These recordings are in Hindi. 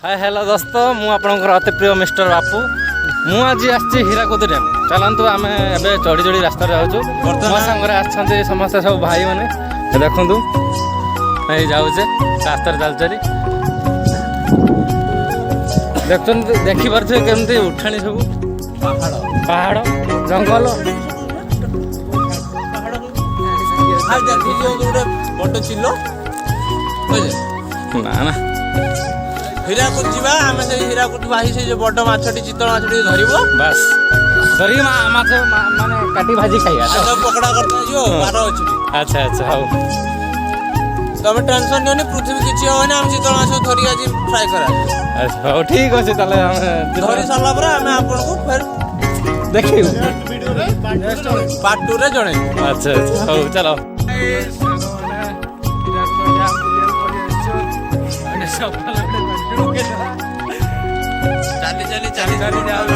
हाय हेलो दोस्तों मु आपणकर अति प्रिय मिस्टर बापू मु आज आसी हीराकुद डैम चलतु आम ए चढ़ी चढ़ी रास्तार जाऊँ मो सांगे आछे समस्त सब भाई मैंने देखु जाऊे रास्तार चल चली देखिपे केमती उठाणी सब पहाड़ जंगल बड़ चिल्लो ना ना हीराकुद जीवा आमे से हीराकुद भाई से जो बड़ माछटी चितल माछटी धरिबो बस धरी माछ माने काटी भाजी खाइया सब पकड़ा करता जो 12 अछि अच्छा अच्छा हाउ तमे टेंशन नहीं पृथ्वी किछि हो ना हम चितल माछ धरि आज फ्राई करा अच्छा हाउ ठीक अछि ताले हम धरि साला पर आमे आपन को फिर देखियो वीडियो रे पार्ट 2 रे जणे अच्छा अच्छा हाउ चलो चली जाऊँ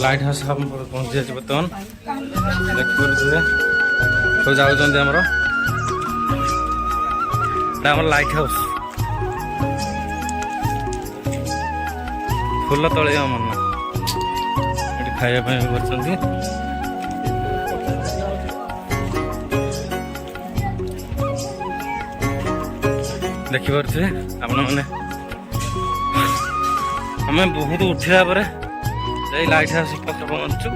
लाइट हाउस हम पहुंची जाए बर्तमान देखिए सब जाऊँ आमर लाइट हाउस फुल तले आमर ना ये खावाई कर देखिपे आपण मैंने आम बहुत उठा पर लाइट हाउस पाखे पहुँचु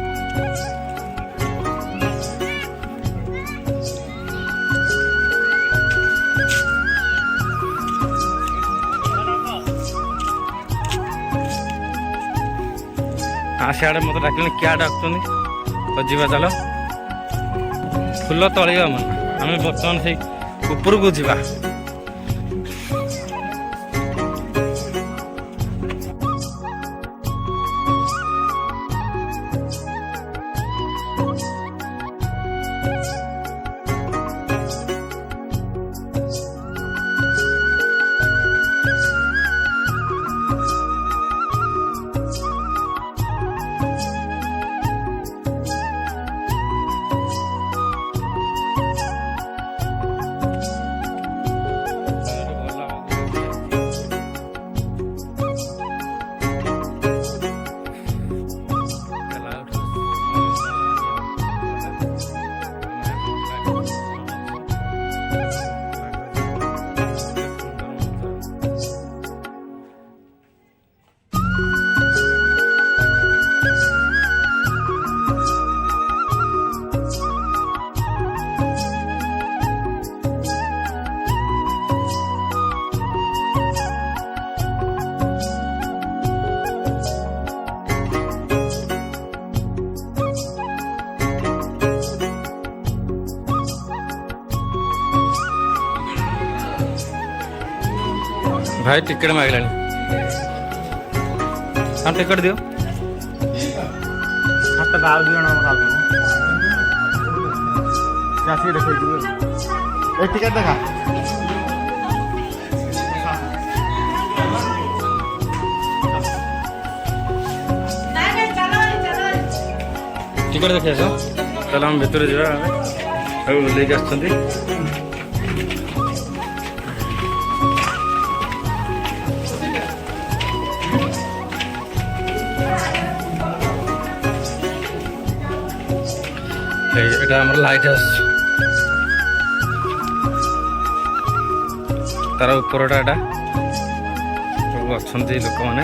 सियाड़े मत डाक क्या डाक तो जीवा चलो फुल तले आम बर्तमान से ऊपर को जीवा भाई टिकट मांगला हाँ टिकट दियो हाथ डाल दियो ना मसाल कैसे देखो एक टिकट देखा टिकट देखिए चल हम भितर जा लेके आसछंती এটা আমার লাইট হাউস তার উপরটা এটা সব অଛନ୍ତି লোকମାନେ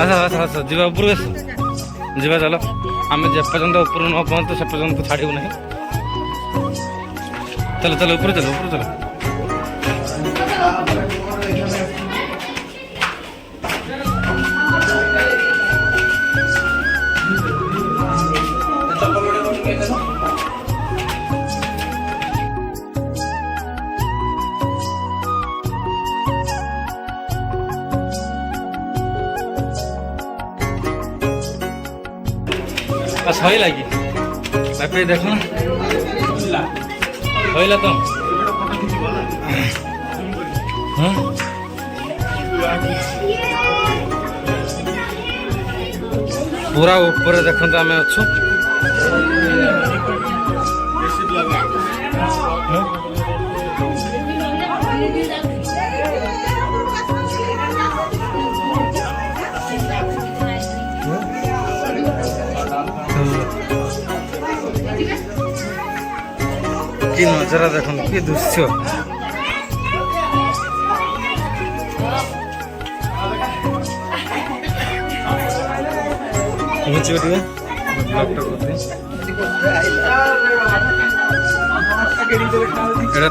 আচ্ছা আচ্ছা আচ্ছা ଯିବା ଉପରକୁ ଆସ ଯିବା ଚାଲ ଆମେ ଯେ ପର୍ଯ୍ୟନ୍ତ ଉପରକୁ ନ ପହଞ୍ଚୁ ସେ ପର୍ଯ୍ୟନ୍ତ ଛାଡ଼ିବୁ ନାହିଁ ଚାଲ ଚାଲ ଉପରୁ ଚାଲ ଉପରୁ ଚାଲ सही लगी बापे देख सहीला तो पूरा ऊपर देखते आम अच्छु कि नजारा देखो कि दृश्य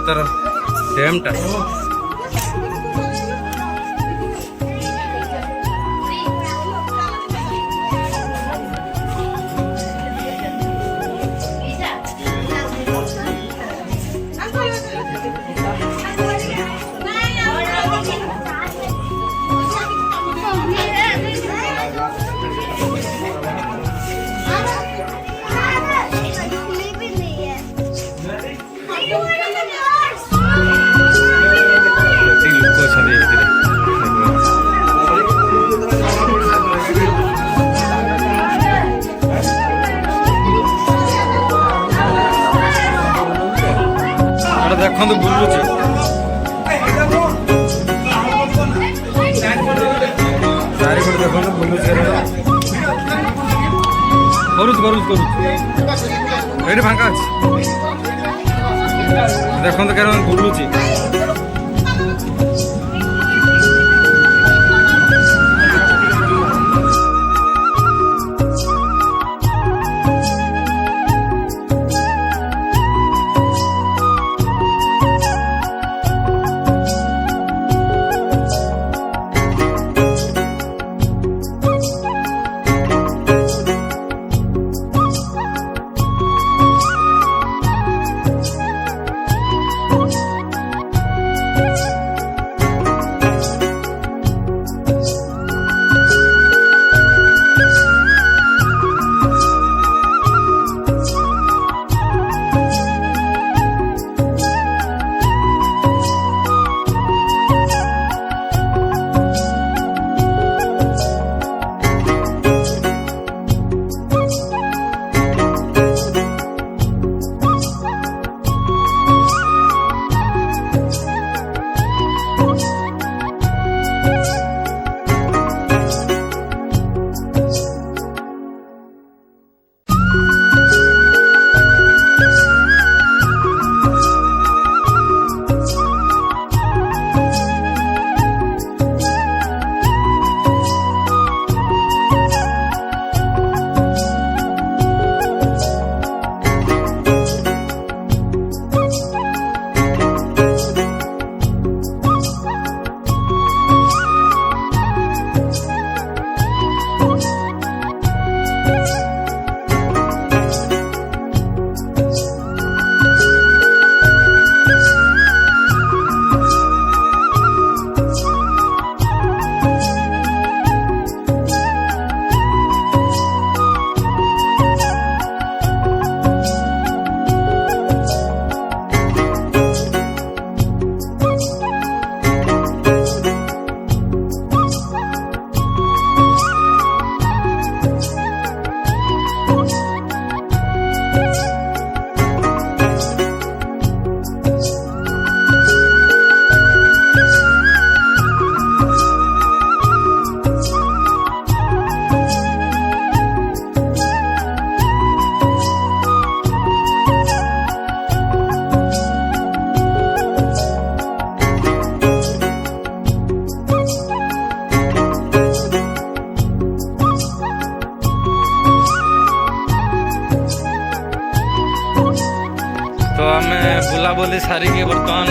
तार डैमटा देखो बुलुच चारिपटे देखो बुलुच ये फांका देखो क्या बुलुची बुलाबुली सारिकी बर्तमान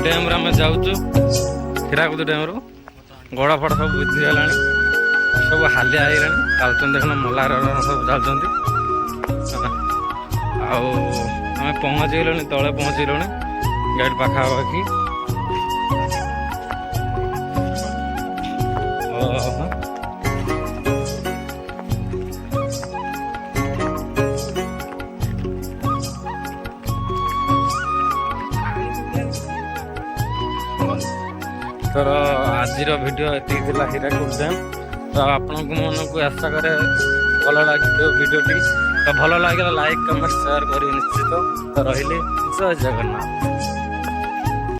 डैम रे आम जाऊँ हीराकुद डैम रू गड़ा फड़ा सब बुझीगला सब हालिया हो चलते देखना मल्लार सब चलते आम पहुँच गलु तले पहुँच गलु गेट पाखापाखि तर ଆଜିର ଭିଡ଼ିଓ ଏତିକି ଥିଲା ହୀରାକୁଦ ଡ୍ୟାମ୍। ତ ଆପଣଙ୍କ ମନକୁ ଆଶା କରେ ଭଲ ଲାଗିଥିବ ଭିଡ଼ିଓଟି। ତ ଭଲ ଲାଗିଲେ ଲାଇକ୍ କମେଣ୍ଟ ସେୟାର କରିବେ ନିଶ୍ଚିତ। ତ ରହିଲି, ଜୟ ଜଗନ୍ନାଥ।